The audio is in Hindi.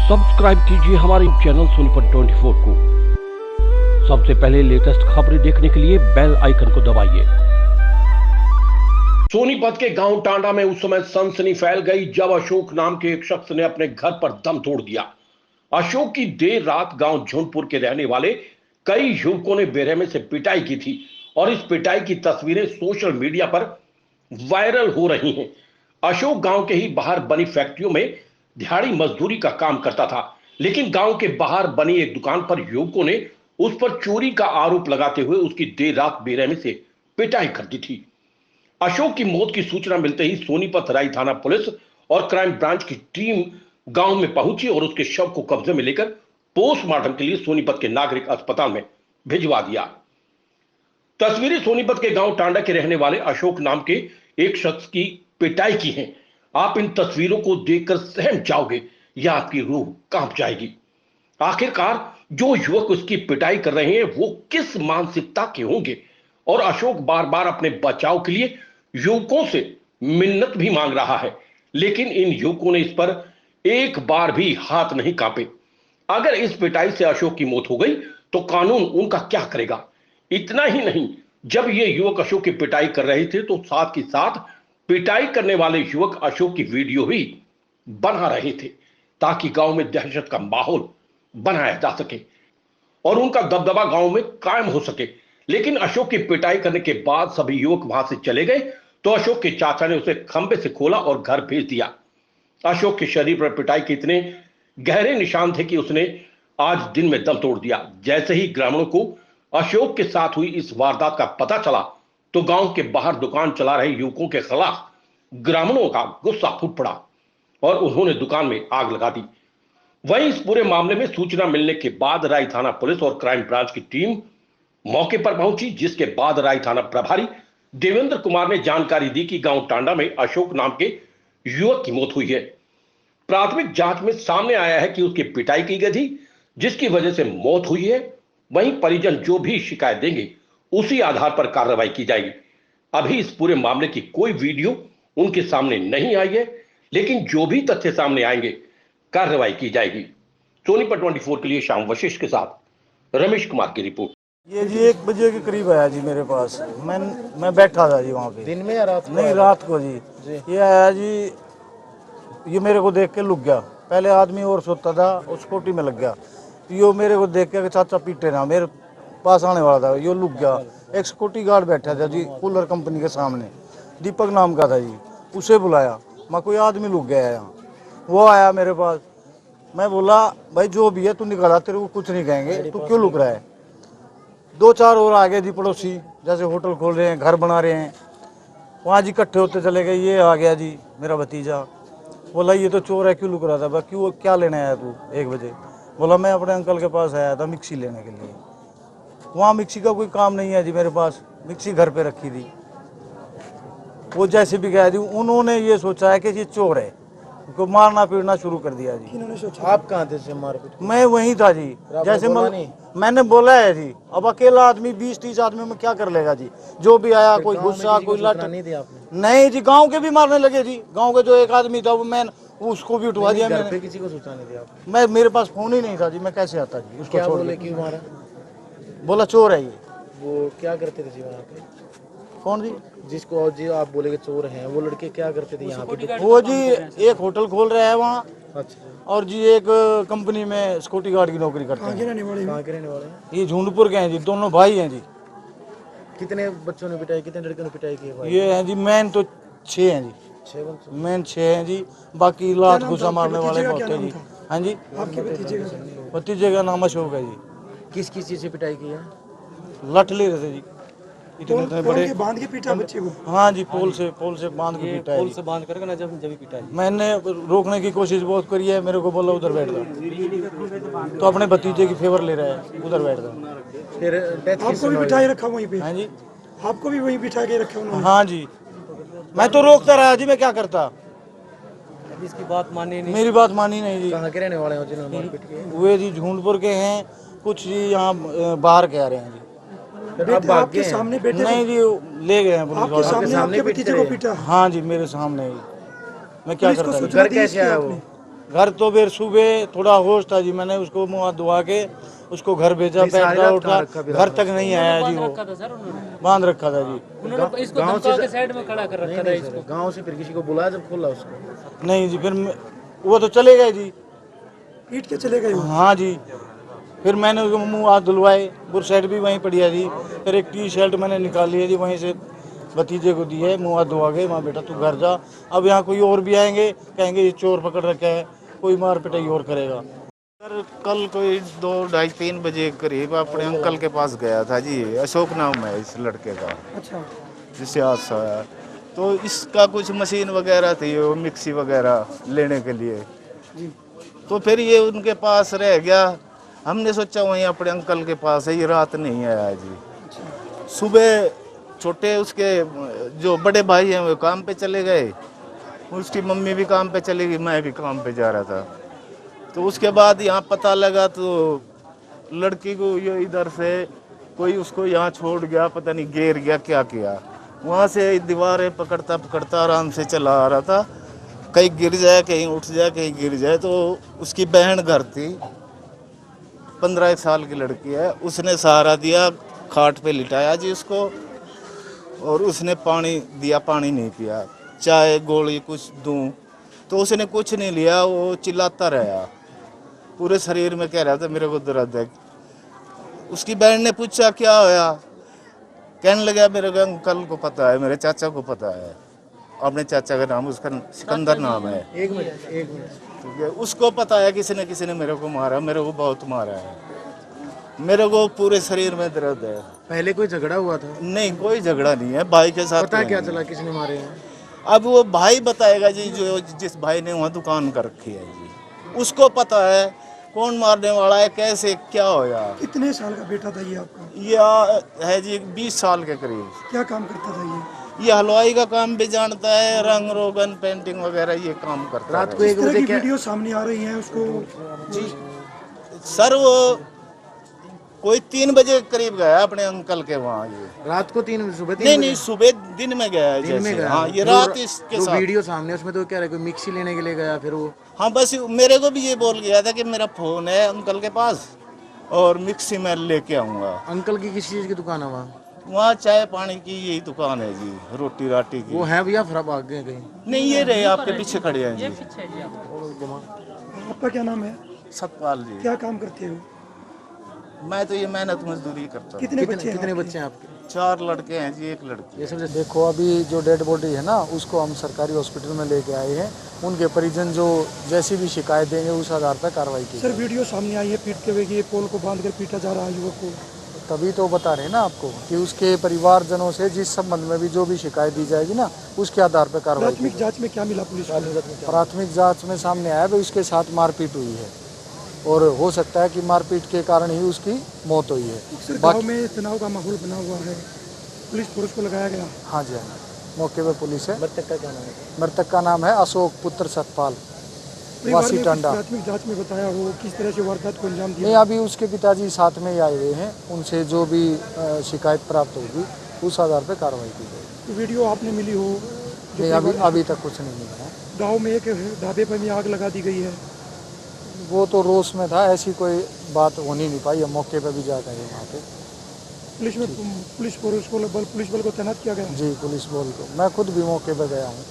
सब्सक्राइब कीजिए हमारे चैनल सोनीपत 24 को। सबसे पहले लेटेस्ट खबरें देखने के लिए बेल आइकन को दबाइए। सोनीपत के गांव टांडा में उस समय सनसनी फैल गई जब अशोक नाम के एक शख्स ने अपने घर पर दम तोड़ दिया। अशोक की देर रात गांव झुंडपुर के रहने वाले कई युवकों ने बेरहमी से पिटाई की थी और इस पिटाई की तस्वीरें सोशल मीडिया पर वायरल हो रही हैं। अशोक गांव के ही बाहर बनी फैक्ट्रियों में दिहाड़ी मजदूरी का काम करता था, लेकिन गांव के बाहर बनी एक दुकान पर युवकों ने उस पर चोरी का आरोप लगाते हुए उसकी देर रात बेरहमी से पिटाई कर दी थी। अशोक की मौत की सूचना मिलते ही सोनीपत राई थाना पुलिस और क्राइम ब्रांच की टीम गांव में पहुंची और उसके शव को कब्जे में लेकर पोस्टमार्टम के लिए सोनीपत के नागरिक अस्पताल में भिजवा दिया। तस्वीरें सोनीपत के गांव टांडा के रहने वाले अशोक नाम के एक शख्स की पिटाई की हैं। आप इन तस्वीरों को देखकर सहम जाओगे या आपकी रूह कांप जाएगी। आखिरकार जो युवक उसकी पिटाई कर रहे हैं वो किस मानसिकता के होंगे और अशोक बार बार अपने बचाव के लिए युवकों से मिन्नत भी मांग रहा है, लेकिन इन युवकों ने इस पर एक बार भी हाथ नहीं कांपे। अगर इस पिटाई से अशोक की मौत हो गई तो कानून उनका क्या करेगा। इतना ही नहीं, जब ये युवक अशोक की पिटाई कर रहे थे तो साथ ही साथ पिटाई करने वाले युवक अशोक की वीडियो भी बना रहे थे ताकि गांव में दहशत का माहौल बनाया जा सके और उनका दबदबा गांव में कायम हो सके। लेकिन अशोक की पिटाई करने के बाद सभी युवक वहां से चले गए तो अशोक के चाचा ने उसे खंबे से खोला और घर भेज दिया। अशोक के शरीर पर पिटाई के इतने गहरे निशान थे कि उसने आज दिन में दम तोड़ दिया। जैसे ही ग्रामीणों को अशोक के साथ हुई इस वारदात का पता चला तो गांव के बाहर दुकान चला रहे युवकों के खिलाफ ग्रामीणों का गुस्सा फूट पड़ा और उन्होंने दुकान में आग लगा दी। वहीं इस पूरे मामले में सूचना मिलने के बाद राई थाना पुलिस और क्राइम ब्रांच की टीम मौके पर पहुंची, जिसके बाद राई थाना प्रभारी देवेंद्र कुमार ने जानकारी दी कि गांव टांडा में अशोक नाम के युवक की मौत हुई है। प्राथमिक जांच में सामने आया है कि उसकी पिटाई की गई थी जिसकी वजह से मौत हुई है। वहीं परिजन जो भी शिकायत देंगे उसी आधार पर कार्रवाई की जाएगी। अभी इस पूरे मामले की कोई वीडियो उनके सामने नहीं आई है, लेकिन जो भी तथ्य सामने आएंगे कार्रवाई की जाएगी। सोनीपत 24 के लिए श्याम वशिष्ठ के साथ रमेश कुमार की रिपोर्ट। ये जी 1 बजे के करीब आया जी मेरे पास। मैं बैठा था जी वहाँ पे। दिन में या रात को? नहीं, रात को जी। ये आया जी, ये मेरे को देख के लुक गया। पहले आदमी और सोता था, उस कोटी में लग गया। यो मेरे को देख के चाचा पीटे ना, मेरे पास आने वाला था, यो लुक गया। एक सिक्योरिटी गार्ड बैठा था जी कूलर कंपनी के सामने, दीपक नाम का था जी। उसे बुलाया, मैं कोई आदमी लुक गया यहाँ। वो आया मेरे पास, मैं बोला भाई जो भी है तू निकाला, तेरे को कुछ नहीं कहेंगे, तू क्यों लुक रहा है। 2-4 और आ गए जी पड़ोसी, जैसे होटल खोल रहे हैं, घर बना रहे हैं, वहाँ जी इकट्ठे होते चले गए। ये आ गया जी मेरा भतीजा, बोला ये तो चोर है, क्यों लुक रहा था। भाई क्यों, क्या लेने आया तू 1 बजे। बोला मैं अपने अंकल के पास आया था मिक्सी लेने के लिए। वहाँ मिक्सी का कोई काम नहीं है जी मेरे पास, मिक्सी घर पे रखी थी। वो जैसे भी गया जी, उन्होंने ये सोचा है कि ये चोर है, उनको मारना पीटना शुरू कर दिया जी। इन्होंने सोचा आप कहाँ थे से मारपीट? मैं वहीं था जी। जैसे मैंने बोला है जी, अब अकेला आदमी 20-30 आदमी में क्या कर लेगा जी। जो भी आया, कोई गुस्सा, कोई लट नहीं दिया आपने? नहीं जी, गांव के भी मारने लगे जी। गांव के जो एक आदमी था वो मैं उसको भी उठवा दिया मैंने। किसी को सूचना नहीं दिया आपने? मैं, मेरे पास फोन ही नहीं था जी, मैं कैसे आता जी उसको क्या छोड़ बोले, के। क्यों मारा? बोला चोर है ये। वो क्या करते थे जी वहाँ पे? कौन जी? जिसको जी आप बोले कि चोर हैं, वो लड़के क्या करते थे यहाँ पे? वो जी एक होटल खोल रहा है वहाँ, अच्छा, और जी एक कंपनी में सिक्योरिटी गार्ड की नौकरी करते हैं। कहाँ के रहने वाले हैं? ये झुंडपुर के हैं जी, दोनों भाई हैं जी। कितने बच्चों ने पिटाई, कितने लड़कियों ने पिटाई की है भाई? ये हैं जी मैन तो 6 हैं जी, 6 बच्चे। मैन 6 हैं जी, बाकी लात घुसा मारने वाले बहुत हैं जी। हाँ जी, भतीजे का नाम अशोक है जी। किस किस चीज़ से पिटाई की है? लठ ले रहे थे जी, इतने बड़े बांध के पीटा बच्चे को। हाँ जी, पोल से बांध के पीटा है। पोल से बांध करके ना जब पिटा है। मैंने रोकने की कोशिश बहुत करी है, मेरे को बोला उधर बैठ जा, तो अपने भतीजे की फेवर ले रहा है, उधर बैठ जा। फिर डेथ आपको भी बिठाए रखा वहीं पे? हाँ जी, आपको भी वहीं बिठा के रखा उन्होंने? हाँ जी, मैं तो रोकता रहा जी, मैं क्या करता। इसकी बात मानी नहीं, मेरी बात मानी नहीं जी। कहाँ के रहने वाले हो जिन्होंने मारपीट की है? वे जी झुंडपुर के हैं, कुछ जी यहाँ बाहर के आ रहे हैं जी। अब आपके सामने बेटे नहीं जी, ले गए हैं पुलिस आपके वाले। सामने आपके भतीजे को पीटा? हाँ जी, मेरे सामने ही। मैं क्या करता। घर कैसे आया वो? घर तो फिर सुबह थोड़ा होश था जी, मैंने उसको मुँह हाथ धुआ के उसको घर भेजा, नहीं, सारी बैठा रात उठा, कहाँ रखा फिर घर आपने? तक नहीं आया जी, वो रखा था सर उन्होंने। बांध रखा था जी। उन्होंने इसको गाँव धमका से के साइड में खड़ा कर रखा था इसको। गाँव से फिर किसी को बुलाया जब खोला उसको? नहीं जी, फिर वो तो चले गए जी। पीट के चले गए वो। हाँ जी, फिर मैंने उसको मुँह हाथ धुलवाए, बुरशर्ट भी वहीं पड़ी है जी, फिर एक टी शर्ट मैंने निकाली है जी, वहीं से भतीजे को दी है, मुँह हाथ धुआ के, वहाँ बेटा तू घर जा, अब यहाँ कोई और भी आएंगे कहेंगे ये चोर पकड़ रखा है, कोई मार पिटाई और करेगा। सर कल कोई 2, 2:30, 3 बजे करीब अपने अंकल के पास गया था जी, अशोक नाम है इस लड़के का, अच्छा। जिससे हादसा आया। तो इसका कुछ मशीन वगैरह थी, वो मिक्सी वगैरह लेने के लिए, तो फिर ये उनके पास रह गया। हमने सोचा वहीं अपने अंकल के पास है, ये रात नहीं आया जी। सुबह छोटे उसके जो बड़े भाई हैं वो काम पे चले गए, उसकी मम्मी भी काम पे चली गई, मैं भी काम पे जा रहा था। तो उसके बाद यहाँ पता लगा तो लड़की को ये इधर से कोई उसको यहाँ छोड़ गया, पता नहीं गिर गया क्या किया, वहाँ से दीवारें पकड़ता पकड़ता आराम से चला आ रहा था, कहीं गिर जाए कहीं उठ जाए कहीं गिर जाए। तो उसकी बहन घर थी, 15 साल की लड़की है, उसने सहारा दिया, खाट पे लिटाया जी उसको, और उसने पानी दिया, पानी नहीं पिया, चाय गोली कुछ दूं तो उसने कुछ नहीं लिया, वो चिल्लाता रहा, पूरे शरीर में कह रहा था मेरे को दर्द है। उसकी बहन ने पूछा क्या होया, कहने लगा मेरे को अंकल को पता है, मेरे चाचा को पता है, अपने चाचा का नाम उसका सिकंदर नाम है। एक मिनट ठीक है, उसको पता है किसी ने मेरे को मारा, मेरे को बहुत मारा है, मेरे को पूरे शरीर में दर्द है। पहले कोई झगड़ा हुआ था? नहीं कोई झगड़ा नहीं है, भाई के साथ पता कोई क्या नहीं। चला किसने मारे हैं? अब वो भाई बताएगा जी, जो जिस भाई ने वहाँ दुकान कर रखी है जी, उसको पता है कौन मारने वाला है, कैसे क्या होया। कितने साल का बेटा था ये आपका? ये है जी 20 साल के करीब। क्या काम करता था ये? ये हलवाई का काम भी जानता है, रंग रोगन पेंटिंग वगैरह ये काम करता रात है। को इस 1 तरह बजे की क्या? वीडियो सामने आ रही है उसको। जी सर वो कोई 3 बजे करीब गया अपने अंकल के वहाँ ये। रात को 3 सुबह 3 नहीं नहीं सुबह दिन में गया है दिन में जैसे। गया? हाँ ये जो- रात इसके जो साथ। वीडियो सामने उसमें तो कह रहे कोई मिक्सी लेने के लिए गया, फिर वो हाँ बस मेरे को भी ये बोल गया था कि मेरा फोन है अंकल के पास और मिक्सी मैं लेके आऊँगा। अंकल की किस चीज की दुकान है वहाँ? वहाँ चाय पानी की यही दुकान है जी, रोटी राटी की। वो है भैया, फिर भाग गए कहीं? नहीं ये रहे आपके पीछे खड़े हैं जी। आपका क्या नाम है? सतपाल जी। क्या काम करते हो? मैं तो ये मेहनत मजदूरी करता हूँ। कितने बच्चे हैं कितने आपके? बच्चे हैं आपके? 4 लड़के हैं जी, 1 लड़की। ये सब जैसे देखो अभी जो डेड बॉडी है ना, उसको हम सरकारी हॉस्पिटल में लेके आए हैं, उनके परिजन जो जैसी भी शिकायत देंगे उस आधार पर कार्रवाई की सर वीडियो सामने आई है पीटते हुए कि ये पोल को बांध कर पीटा जा रहा है युवक को। तभी तो बता रहे हैं ना आपको कि उसके परिवारजनों से जिस संबंध में भी जो भी शिकायत दी जाएगी ना, उसके आधार पर कार्रवाई की प्राथमिक जांच में क्या मिला पुलिस को? जाएगी। प्राथमिक जांच में सामने आया तो उसके साथ मारपीट हुई है और हो सकता है कि मारपीट के कारण ही उसकी मौत हुई है। सर गाँव में तनाव का माहौल बना हुआ है, पुलिस फोर्स को लगाया गया। हाँ जी, हाँ, मौके पर पुलिस है। मृतक का क्या नाम है? मृतक का नाम है अशोक पुत्र सतपाल, परिवार वासी ने कुछ टांडा। प्राथमिक जांच में बताया हो किस तरह से वारदात को अंजाम नहीं, दिया? अभी उसके पिताजी साथ में ही आए हुए हैं, उनसे जो भी शिकायत प्राप्त होगी उस आधार पर कार्रवाई की जाएगी। तो वीडियो आपने मिली हो? नहीं, अभी तक कुछ नहीं मिला है। गाँव में एक ढाबे पर भी आग लगा दी गई है। वो तो रोष में था, ऐसी कोई बात होनी नहीं पाई, हम मौके पर भी जा गए वहाँ पे। पुलिस फोर्स को पुलिस बल को तैनात किया गया। जी पुलिस बोल को मैं खुद भी मौके पर गया हूँ।